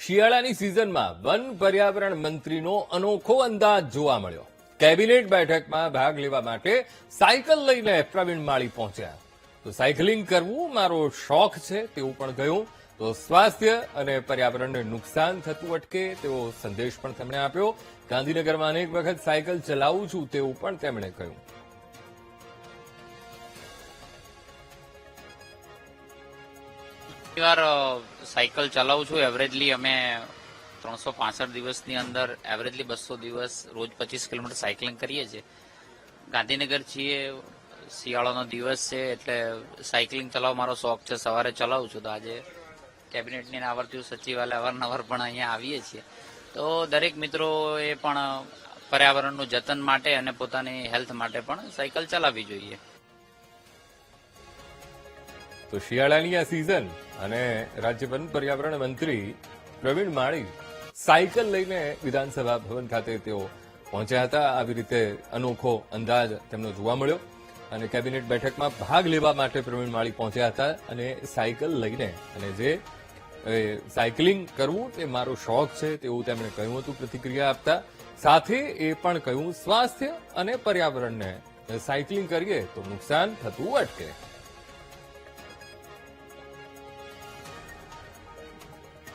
શિયાળાની સિઝનમાં વન પર્યાવરણ મંત્રીનો અનોખો અંદાજ જોવા મળ્યો. કેબિનેટ બેઠકમાં ભાગ લેવા માટે સાયકલ લઈને પ્રવીણ માળી પહોંચ્યા. તો સાયકલિંગ કરવું મારો શોખ છે તેવું પણ કહ્યું. તો સ્વાસ્થ્ય અને પર્યાવરણને નુકસાન થતું અટકે તેવો સંદેશ પણ તેમણે આપ્યો. ગાંધીનગરમાં અનેક વખત સાયકલ ચલાવું છું તેવું પણ તેમણે કહ્યું. વાર સાયકલ ચલાવું છું. એવરેજલી અમે 365 દિવસની અંદર એવરેજલી 200 દિવસ રોજ 25 કિલોમીટર સાયકલિંગ કરીએ છીએ. ગાંધીનગર છીએ, શિયાળાનો દિવસ છે એટલે સાયકલિંગ ચલાવવા મારો શોખ છે. સવારે ચલાવું છું. તો આજે કેબિનેટની આવર્તી સચિવાલય અવારનવાર પણ અહીંયા આવીએ છીએ. તો દરેક મિત્રોએ પણ પર્યાવરણનું જતન માટે અને પોતાની હેલ્થ માટે પણ સાયકલ ચલાવવી જોઈએ. તો શિયાળાની આ સિઝન અને રાજ્ય વન પર્યાવરણ મંત્રી પ્રવીણ માળી સાયકલ લઈને વિધાનસભા ભવન ખાતે તેઓ પહોંચ્યા હતા. આવી રીતે અનોખો અંદાજ તેમનો જોવા મળ્યો અને કેબિનેટ બેઠકમાં ભાગ લેવા માટે પ્રવીણ માળી પહોંચ્યા હતા અને સાયકલ લઈને અને જે સાયકલિંગ કરવું તે મારો શોખ છે તેવું તેમણે કહ્યું હતું પ્રતિક્રિયા આપતા. સાથે એ પણ કહ્યું સ્વાસ્થ્ય અને પર્યાવરણને સાયકલિંગ કરીએ તો નુકસાન થતું અટકે.